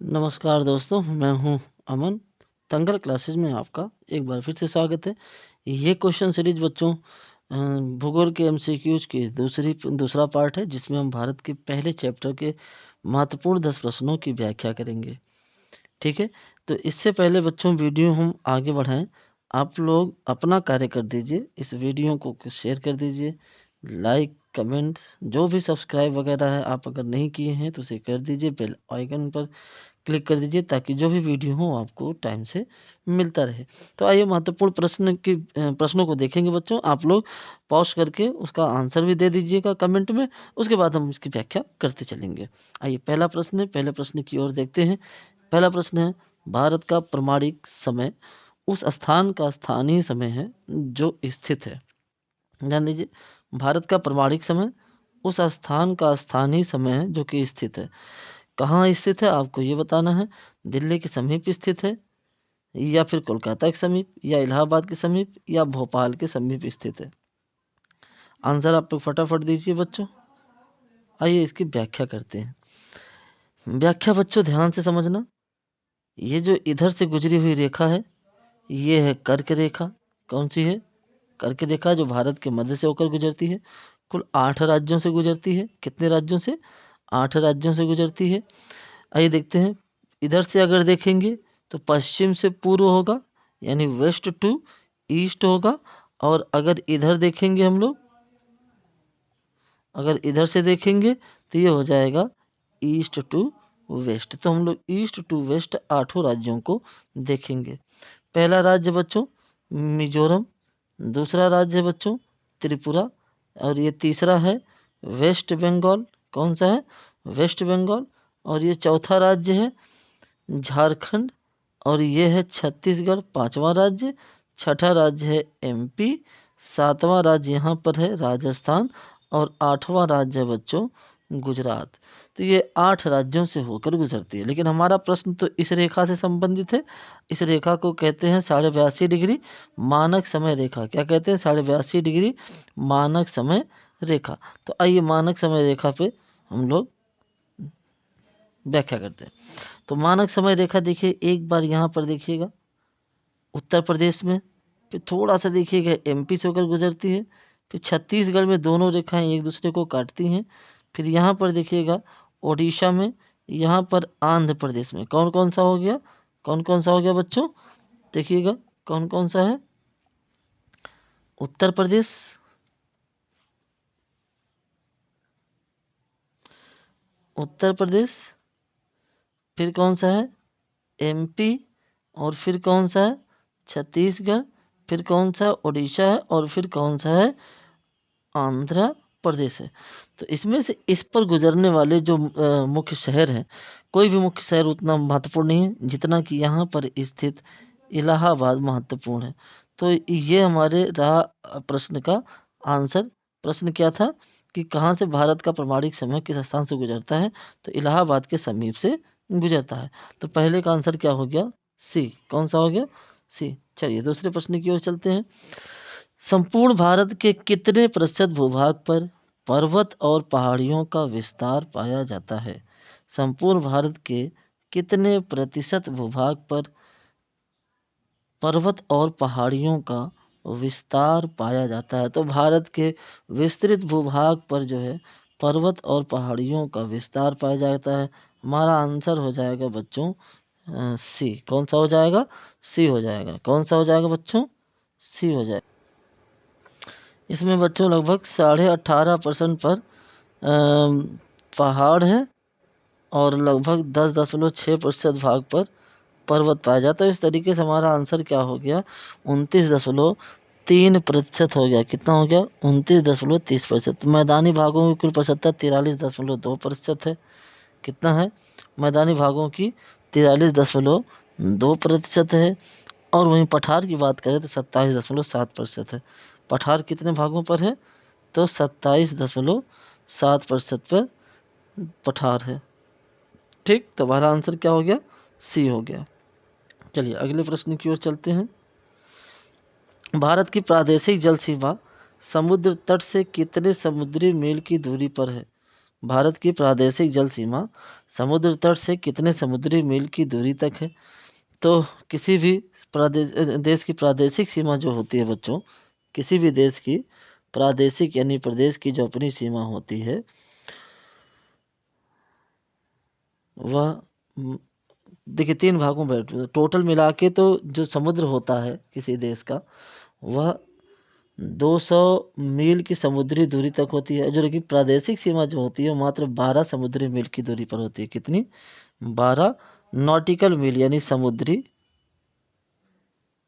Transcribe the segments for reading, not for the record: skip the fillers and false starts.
नमस्कार दोस्तों, मैं हूं अमन। तंगल क्लासेज में आपका एक बार फिर से स्वागत है। ये क्वेश्चन सीरीज बच्चों भूगोल के एमसीक्यूज की दूसरा पार्ट है, जिसमें हम भारत के पहले चैप्टर के महत्वपूर्ण 10 प्रश्नों की व्याख्या करेंगे। ठीक है, तो इससे पहले बच्चों वीडियो हम आगे बढ़ाएं, आप लोग अपना कार्य कर दीजिए, इस वीडियो को शेयर कर दीजिए, लाइक कमेंट्स जो भी सब्सक्राइब वगैरह है आप अगर नहीं किए हैं तो उसे कर दीजिए, बेल आइकन पर क्लिक कर दीजिए ताकि जो भी वीडियो हो आपको टाइम से मिलता रहे। तो आइए महत्वपूर्ण प्रश्नों को देखेंगे बच्चों। आप लोग पॉज करके उसका आंसर भी दे दीजिएगा कमेंट में, उसके बाद हम इसकी व्याख्या करते चलेंगे। आइए पहले प्रश्न की ओर देखते हैं। पहला प्रश्न है, भारत का प्रमाणिक समय उस स्थान का स्थानीय समय है जो स्थित है। जान लीजिए, भारत का प्रमाणिक समय उस स्थान का स्थानीय समय है जो कि स्थित है। कहाँ स्थित है आपको ये बताना है। दिल्ली के समीप स्थित है, या फिर कोलकाता के समीप, या इलाहाबाद के समीप, या भोपाल के समीप स्थित है। आंसर आप लोग फटाफट दीजिए बच्चों। आइए इसकी व्याख्या करते हैं। व्याख्या बच्चों ध्यान से समझना। ये जो इधर से गुजरी हुई रेखा है, ये है कर्क रेखा। कौन सी है? कर्क रेखा, जो भारत के मध्य से होकर गुजरती है। कुल 8 राज्यों से गुजरती है। कितने राज्यों से? 8 राज्यों से गुजरती है। आइए देखते हैं। इधर से अगर देखेंगे तो पश्चिम से पूर्व होगा, यानी वेस्ट टू ईस्ट होगा। और अगर इधर देखेंगे हम लोग, अगर इधर से देखेंगे तो ये हो जाएगा ईस्ट टू वेस्ट। तो हम लोग ईस्ट टू वेस्ट 8 राज्यों को देखेंगे। पहला राज्य बच्चों मिजोरम, दूसरा राज्य है बच्चों त्रिपुरा, और ये तीसरा है वेस्ट बंगाल। कौन सा है? वेस्ट बंगाल। और ये चौथा राज्य है झारखंड, और ये है छत्तीसगढ़ पांचवा राज्य। छठा राज्य है एमपी। सातवां राज्य यहाँ पर है राजस्थान। और 8वां राज्य है बच्चों गुजरात। तो ये 8 राज्यों से होकर गुजरती है। लेकिन हमारा प्रश्न तो इस रेखा से संबंधित है। इस रेखा को कहते हैं 82.5 डिग्री मानक समय रेखा। क्या कहते हैं? 82.5 डिग्री मानक समय रेखा। तो आइए मानक समय रेखा पे हम लोग व्याख्या करते हैं। तो मानक समय रेखा देखिए, एक बार यहाँ पर देखिएगा उत्तर प्रदेश में, फिर थोड़ा सा देखिएगा एमपी से होकर गुजरती है, फिर छत्तीसगढ़ में दोनों रेखाएं एक दूसरे को काटती हैं। फिर यहाँ पर देखिएगा ओडिशा में, यहाँ पर आंध्र प्रदेश में। कौन कौन सा हो गया? कौन कौन सा हो गया बच्चों? देखिएगा कौन कौन सा है। उत्तर प्रदेश, उत्तर प्रदेश, फिर कौन सा है? एमपी, और फिर कौन सा है? छत्तीसगढ़, फिर कौन सा? उड़ीसा है, और फिर कौन सा है? आंध्र प्रदेश है। तो इसमें से इस पर गुजरने वाले जो मुख्य शहर हैं, कोई भी मुख्य शहर उतना महत्वपूर्ण नहीं है जितना कि यहाँ पर स्थित इलाहाबाद महत्वपूर्ण है। तो ये हमारे रहा प्रश्न का आंसर। प्रश्न क्या था कि कहाँ से भारत का प्रमाणिक समय किस स्थान से गुजरता है? तो इलाहाबाद के समीप से गुजरता है। तो पहले का आंसर क्या हो गया? सी। कौन सा हो गया? सी। चलिए दूसरे प्रश्न की ओर चलते हैं। संपूर्ण भारत के कितने प्रतिशत भूभाग पर पर्वत और पहाड़ियों का विस्तार पाया जाता है? संपूर्ण भारत के कितने प्रतिशत भूभाग पर पर्वत और पहाड़ियों का विस्तार पाया जाता है? तो भारत के विस्तृत भूभाग पर जो है पर्वत और पहाड़ियों का विस्तार पाया जाता है। हमारा आंसर हो जाएगा बच्चों सी। कौन सा हो जाएगा? सी हो जाएगा। कौन सा हो जाएगा बच्चों? सी हो जाएगा। इसमें बच्चों लगभग 18.5% पर पहाड़ है, और लगभग 10.6% भाग पर पर्वत पाया जाता है। इस तरीके से हमारा आंसर क्या हो गया? 29.3% हो गया। कितना हो गया? 29.30%। मैदानी भागों की कुल प्रतिशतता 43.2% है। कितना है? मैदानी भागों की 43.2% है। और वहीं पठार की बात करें तो 27.7% है। पठार कितने भागों पर है? तो 27.7% पर पठार है। ठीक, तो हमारा आंसर क्या हो गया? सी हो गया। चलिए अगले प्रश्न की ओर चलते हैं। भारत की प्रादेशिक जल सीमा समुद्र तट से कितने समुद्री मील की दूरी पर है? भारत की प्रादेशिक जल सीमा समुद्र तट से कितने समुद्री मील की दूरी तक है? तो किसी भी देश की प्रादेशिक सीमा जो होती है बच्चों, किसी भी देश की प्रादेशिक यानी प्रदेश की जो अपनी सीमा होती है वह देखिए 3 भागों में टोटल मिला के तो जो समुद्र होता है किसी देश का वह 200 मील की समुद्री दूरी तक होती है, जो कि प्रादेशिक सीमा जो होती है वो मात्र 12 समुद्री मील की दूरी पर होती है। कितनी? 12 नॉटिकल मील यानी समुद्री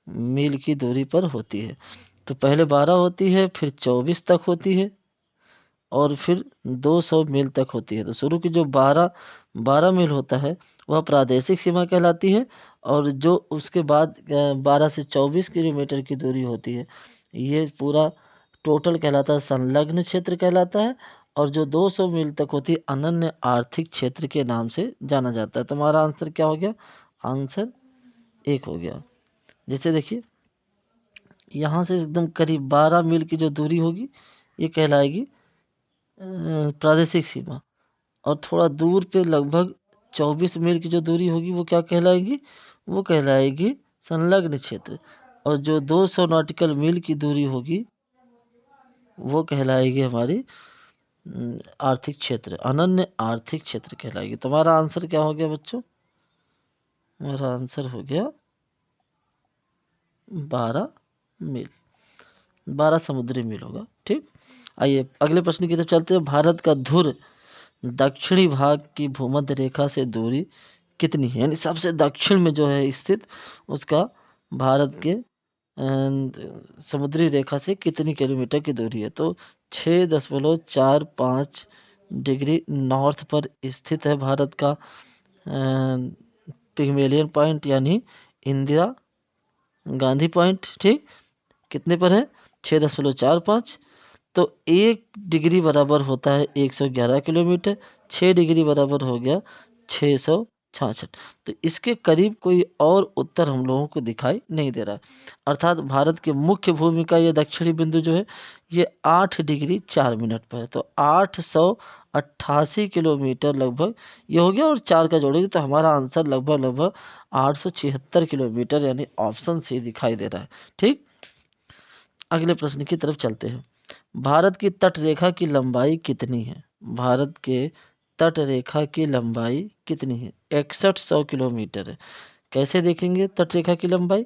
मील की दूरी पर होती है। तो पहले 12 होती है, फिर 24 तक होती है और फिर 200 मील तक होती है। तो शुरू की जो 12 मील होता है वह प्रादेशिक सीमा कहलाती है, और जो उसके बाद 12 से 24 किलोमीटर की दूरी होती है ये पूरा टोटल कहलाता है, संलग्न क्षेत्र कहलाता है। और जो 200 मील तक होती है अनन्य आर्थिक क्षेत्र के नाम से जाना जाता है। तुम्हारा आंसर क्या हो गया? आंसर 1 हो गया। जैसे देखिए यहाँ से एकदम करीब 12 मील की जो दूरी होगी ये कहलाएगी प्रादेशिक सीमा, और थोड़ा दूर पे लगभग 24 मील की जो दूरी होगी वो क्या कहलाएगी? वो कहलाएगी संलग्न क्षेत्र। और जो 200 नॉटिकल मील की दूरी होगी वो कहलाएगी हमारी आर्थिक क्षेत्र, अनन्य आर्थिक क्षेत्र कहलाएगी। तुम्हारा आंसर क्या हो गया बच्चों? मेरा आंसर हो गया 12 मील, 12 समुद्री मील होगा। ठीक, आइए अगले प्रश्न की तरफ चलते हैं। भारत का धुर दक्षिणी भाग की भूमध्य रेखा से दूरी कितनी है? यानी सबसे दक्षिण में जो है स्थित उसका भारत के समुद्री रेखा से कितनी किलोमीटर की दूरी है? तो 6.45 डिग्री नॉर्थ पर स्थित है भारत का पिग्मेलियन पॉइंट यानी इंदिरा गांधी पॉइंट। ठीक, कितने पर है? 6.45। तो 1 डिग्री बराबर होता है 111 किलोमीटर। 6 डिग्री बराबर हो गया 666। तो इसके करीब कोई और उत्तर हम लोगों को दिखाई नहीं दे रहा है। अर्थात भारत की मुख्य भूमि का ये दक्षिणी बिंदु जो है ये 8 डिग्री 4 मिनट पर है। तो 888 किलोमीटर लगभग ये हो गया, और 4 का जोड़ेंगे तो हमारा आंसर लगभग लगभग 876 किलोमीटर यानी ऑप्शन सी दिखाई दे रहा है। ठीक, अगले प्रश्न की तरफ चलते हैं। भारत की तट रेखा की लंबाई कितनी है? भारत के तट रेखा की लंबाई कितनी है? 6100 किलोमीटर है। कैसे देखेंगे तट रेखा की लंबाई?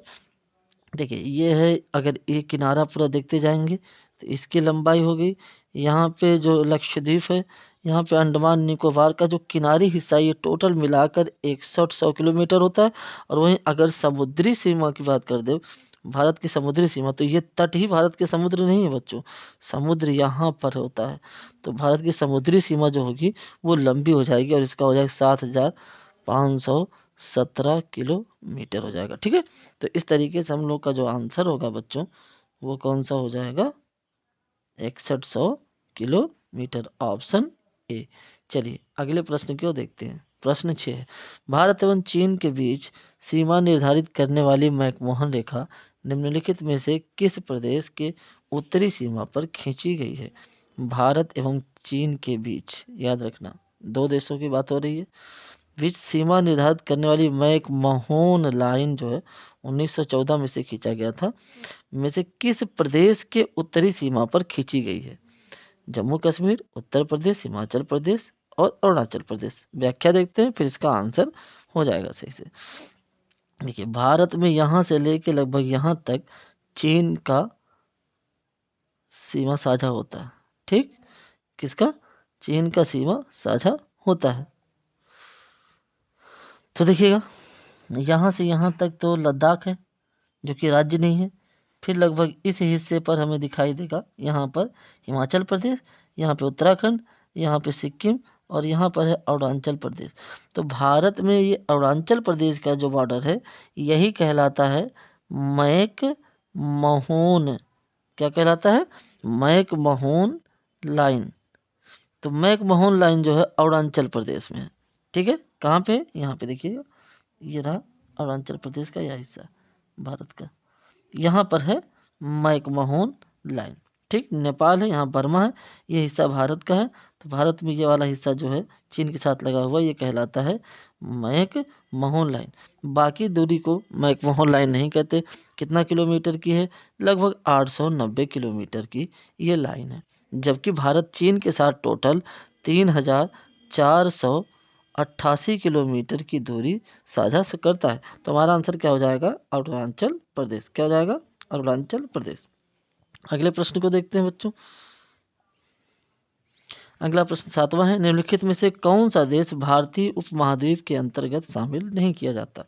देखिए ये है, अगर ये किनारा पूरा देखते जाएंगे तो इसकी लंबाई हो गई। यहाँ पे जो लक्षद्वीप है, यहाँ पे अंडमान निकोबार का जो किनारी हिस्सा है ये टोटल मिलाकर 6100 किलोमीटर होता है। और वहीं अगर समुद्री सीमा की बात कर दे, भारत की समुद्री सीमा, तो ये तट ही भारत के समुद्र नहीं है बच्चों, समुद्र यहाँ पर होता है। तो भारत की समुद्री सीमा जो होगी वो लंबी हो जाएगी और इसका हो जाएगा 7517 किलोमीटर हो जाएगा। ठीक है, तो इस तरीके से हम लोग का जो आंसर होगा बच्चों वो कौन सा हो जाएगा? 6100 किलोमीटर, ऑप्शन ए। चलिए अगले प्रश्न को देखते हैं। प्रश्न 6 है, भारत एवं चीन के बीच सीमा निर्धारित करने वाली मैकमोहन रेखा निम्नलिखित में से किस प्रदेश के उत्तरी सीमा पर खींची गई है? भारत एवं चीन के बीच, याद रखना दो देशों की बात हो रही है, बीच सीमा निर्धारित करने वाली मैकमोहन लाइन जो है 1914 में से खींचा गया था, में से किस प्रदेश के उत्तरी सीमा पर खींची गई है? जम्मू कश्मीर, उत्तर प्रदेश, हिमाचल प्रदेश और अरुणाचल प्रदेश। व्याख्या देखते हैं फिर इसका आंसर हो जाएगा सही से। देखिए भारत में यहाँ से लेके लगभग यहाँ तक चीन का सीमा साझा होता है। ठीक, किसका? चीन का सीमा साझा होता है। तो देखिएगा यहाँ से यहाँ तक तो लद्दाख है जो कि राज्य नहीं है। फिर लगभग इस हिस्से पर हमें दिखाई देगा यहाँ पर हिमाचल प्रदेश, यहाँ पे उत्तराखंड, यहाँ पे सिक्किम और यहाँ पर है अरुणाचल प्रदेश। तो भारत में ये अरुणाचल प्रदेश का जो बॉर्डर है यही कहलाता है मैक महोन। क्या कहलाता है? McMahon line. तो मैक महोन लाइन जो है अरुणाचल प्रदेश में है। ठीक है, कहाँ पे? यहाँ पे देखिएगा, ये रहा अरुणाचल प्रदेश का यह हिस्सा भारत का, यहाँ पर है मैकमोहन लाइन। ठीक, नेपाल है, यहाँ बर्मा है, ये हिस्सा भारत का है। तो भारत में ये वाला हिस्सा जो है चीन के साथ लगा हुआ, ये कहलाता है मैक मोहन लाइन। बाकी दूरी को मैक मोहन लाइन नहीं कहते। कितना किलोमीटर की है? लगभग 890 किलोमीटर की ये लाइन है। जबकि भारत चीन के साथ टोटल 3488 किलोमीटर की दूरी साझा करता है। तो हमारा आंसर क्या हो जाएगा? अरुणाचल प्रदेश। क्या हो जाएगा? अरुणाचल प्रदेश। अगले प्रश्न को देखते हैं बच्चों। अगला प्रश्न 7वां है, निम्नलिखित में से कौन सा देश भारतीय उपमहाद्वीप के अंतर्गत शामिल नहीं किया जाता?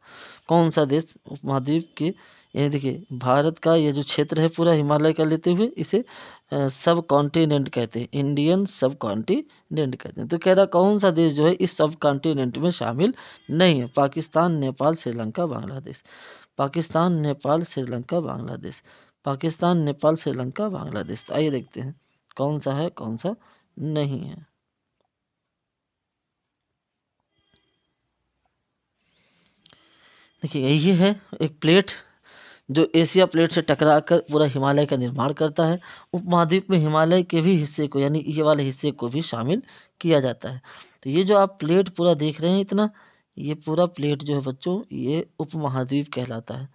कौन सा देश उपमहाद्वीप के, ये देखिए भारत का ये जो क्षेत्र है पूरा हिमालय का लेते हुए इसे सब कॉन्टिनेंट कहते हैं, इंडियन सब कॉन्टिनेंट कहते हैं। तो कह रहा कौन सा देश जो है इस सब कॉन्टिनेंट में शामिल नहीं है? पाकिस्तान, नेपाल, श्रीलंका, बांग्लादेश। पाकिस्तान, नेपाल, श्रीलंका, बांग्लादेश। पाकिस्तान, नेपाल, श्रीलंका, बांग्लादेश। तो आइए देखते हैं कौन सा है, कौन सा नहीं है। देखिए ये है एक प्लेट जो एशिया प्लेट से टकराकर पूरा हिमालय का निर्माण करता है। उपमहाद्वीप में हिमालय के भी हिस्से को, यानी ये वाले हिस्से को भी शामिल किया जाता है। तो ये जो आप प्लेट पूरा देख रहे हैं इतना, ये पूरा प्लेट जो है बच्चों ये उपमहाद्वीप कहलाता है,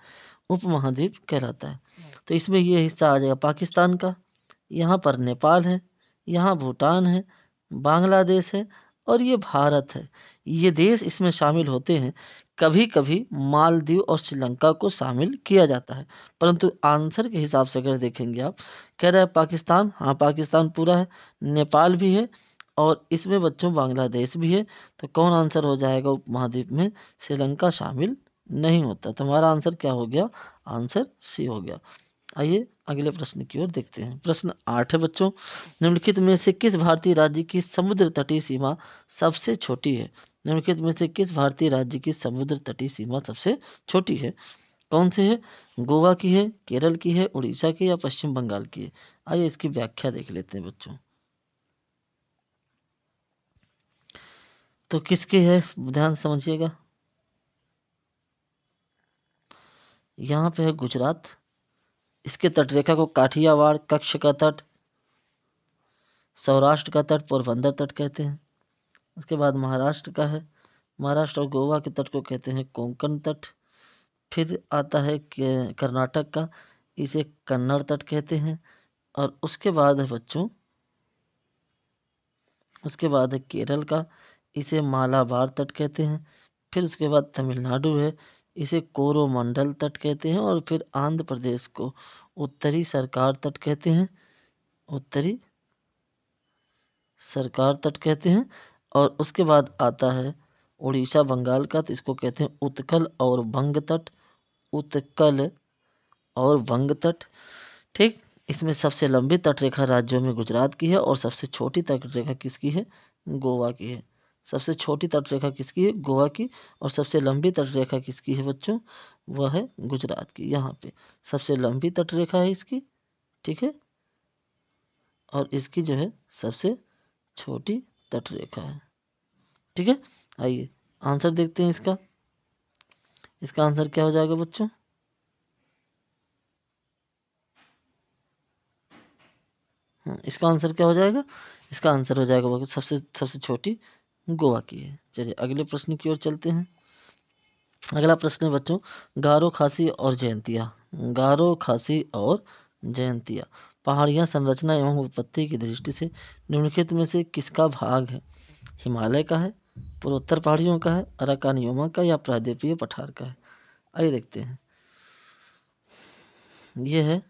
उपमहाद्वीप कहलाता है। तो इसमें ये हिस्सा आ जाएगा पाकिस्तान का, यहाँ पर नेपाल है, यहाँ भूटान है, बांग्लादेश है और ये भारत है। ये देश इसमें शामिल होते हैं। कभी कभी मालदीव और श्रीलंका को शामिल किया जाता है, परंतु आंसर के हिसाब से अगर देखेंगे आप, कह रहा है पाकिस्तान, हाँ पाकिस्तान पूरा है, नेपाल भी है और इसमें बच्चों बांग्लादेश भी है। तो कौन आंसर हो जाएगा उपमहाद्वीप में? श्रीलंका शामिल नहीं होता। तो हमारा आंसर क्या हो गया? आंसर सी हो गया। आइए अगले प्रश्न की ओर देखते हैं। प्रश्न 8 है बच्चों, निम्नलिखित में से किस भारतीय राज्य की समुद्र तटीय सीमा सबसे छोटी है? निम्नलिखित में से किस भारतीय राज्य की समुद्र तटीय सीमा सबसे छोटी है? कौन से है? गोवा की है, केरल की है, उड़ीसा की या पश्चिम बंगाल की है? आइए इसकी व्याख्या देख लेते हैं बच्चों। तो किसकी है, ध्यान से समझिएगा। यहाँ पे है गुजरात, इसके तटरेखा को काठियावाड़, कच्छ का तट, सौराष्ट्र का तट, पोरबंदर तट कहते हैं। उसके बाद महाराष्ट्र का है, महाराष्ट्र और गोवा के तट को कहते हैं कोंकण तट। फिर आता है कर्नाटक का, इसे कन्नड़ तट कहते हैं। और उसके बाद है बच्चों, उसके बाद है केरल का, इसे मालाबार तट कहते हैं। फिर उसके बाद तमिलनाडु है, इसे कोरोमंडल तट कहते हैं। और फिर आंध्र प्रदेश को उत्तरी सरकार तट कहते हैं, उत्तरी सरकार तट कहते हैं। और उसके बाद आता है उड़ीसा बंगाल का, तो इसको कहते हैं उत्कल और वंग तट, उत्कल और वंग तट। ठीक, इसमें सबसे लंबी तटरेखा राज्यों में गुजरात की है और सबसे छोटी तटरेखा किसकी है? गोवा की है। सबसे छोटी तटरेखा किसकी है? गोवा की। और सबसे लंबी तटरेखा किसकी है बच्चों? वह है गुजरात की। यहाँ पे सबसे लंबी तटरेखा है इसकी, ठीक है, और इसकी जो है सबसे छोटी तटरेखा है, ठीक है। आइए आंसर देखते हैं इसका। इसका आंसर क्या हो जाएगा बच्चों? इसका आंसर क्या हो जाएगा? इसका आंसर हो जाएगा वो सबसे सबसे छोटी गोवा की है। चलिए अगले प्रश्न की ओर चलते हैं। अगला प्रश्न है बच्चों, गारो खासी और जयंतिया। गारो खासी और जयंतिया पहाड़ियाँ संरचना एवं उत्पत्ति की दृष्टि से निम्नलिखित में से किसका भाग है? हिमालय का है, पूर्वोत्तर पहाड़ियों का है, अराकानियोमा का या प्रायद्वीपीय पठार का है? आइए देखते हैं। ये है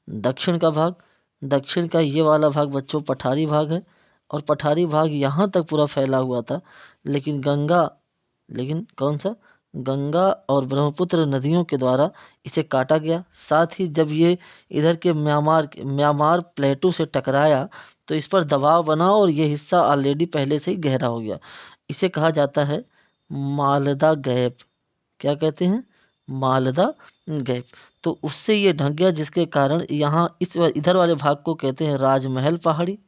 दक्षिण का भाग। दक्षिण का ये वाला भाग बच्चों पठारी भाग है और पठारी भाग यहाँ तक पूरा फैला हुआ था, लेकिन कौन सा, गंगा और ब्रह्मपुत्र नदियों के द्वारा इसे काटा गया। साथ ही जब ये इधर के म्यांमार प्लेटू से टकराया तो इस पर दबाव बना और ये हिस्सा ऑलरेडी पहले से ही गहरा हो गया। इसे कहा जाता है मालदा गैप। क्या कहते हैं? मालदा गैप। तो उससे ये ढक गया, जिसके कारण यहाँ इधर वाले भाग को कहते हैं राजमहल पहाड़ी।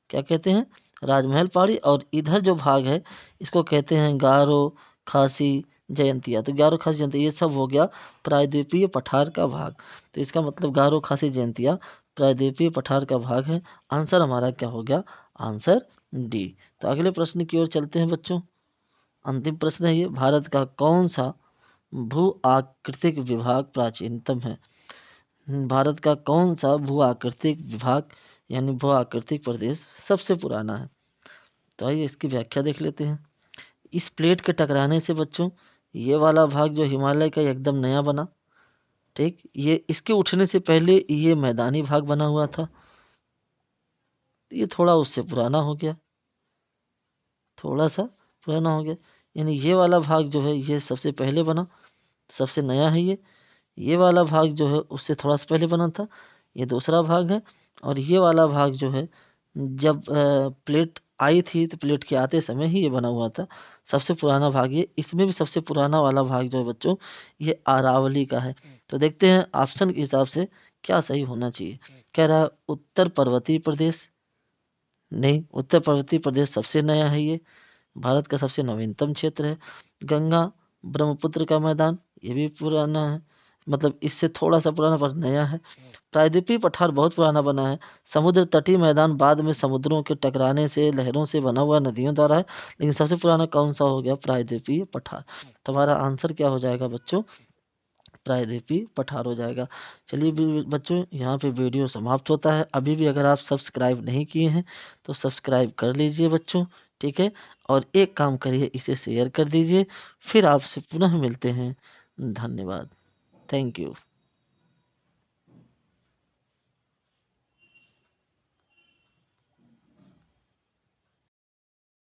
क्या कहते हैं? राजमहल पहाड़ी। और इधर जो भाग है इसको कहते हैं गारो खासी जयंतिया। तो गारो खासी जयंतिया ये सब हो गया प्रायद्वीपीय पठार का भाग। तो इसका मतलब गारो खासी जयंतिया प्रायद्वीपीय पठार का भाग है। आंसर हमारा क्या हो गया? Answer D. तो अगले प्रश्न की ओर चलते हैं बच्चों। अंतिम प्रश्न है ये, भारत का कौन सा भू आकृतिक विभाग प्राचीनतम है? भारत का कौन सा भू आकृतिक विभाग यानी भू आकृतिक प्रदेश सबसे पुराना है? तो आइए इसकी व्याख्या देख लेते हैं। इस प्लेट के टकराने से बच्चों ये वाला भाग जो हिमालय का एकदम नया बना, ठीक, ये इसके उठने से पहले ये मैदानी भाग बना हुआ था, ये थोड़ा उससे पुराना हो गया, थोड़ा सा पुराना हो गया। यानी ये वाला भाग जो है ये सबसे पहले बना, सबसे नया है ये वाला भाग जो है उससे थोड़ा सा पहले बना था, ये दूसरा भाग है। और ये वाला भाग जो है जब प्लेट आई थी तो प्लेट के आते समय ही ये बना हुआ था। सबसे पुराना भाग ये, इसमें भी सबसे पुराना वाला भाग जो है बच्चों ये अरावली का है। तो देखते हैं ऑप्शन के हिसाब से क्या सही होना चाहिए। कह रहा है उत्तर पर्वतीय प्रदेश, नहीं, उत्तर पर्वतीय प्रदेश सबसे नया है ये, भारत का सबसे नवीनतम क्षेत्र है। गंगा ब्रह्मपुत्र का मैदान, ये भी पुराना है, मतलब इससे थोड़ा सा पुराना पर नया है। प्रायद्वीपीय पठार बहुत पुराना बना है। समुद्र तटीय मैदान बाद में समुद्रों के टकराने से लहरों से बना हुआ नदियों द्वारा है, लेकिन सबसे पुराना कौन सा हो गया? प्रायद्वीपीय पठार। तो हमारा आंसर क्या हो जाएगा बच्चों? प्रायद्वीपीय पठार हो जाएगा। चलिए बच्चों यहाँ पे वीडियो समाप्त होता है। अभी भी अगर आप सब्सक्राइब नहीं किए हैं तो सब्सक्राइब कर लीजिए बच्चों, ठीक है। और एक काम करिए, इसे शेयर कर दीजिए। फिर आपसे पुनः मिलते हैं। धन्यवाद। Thank you.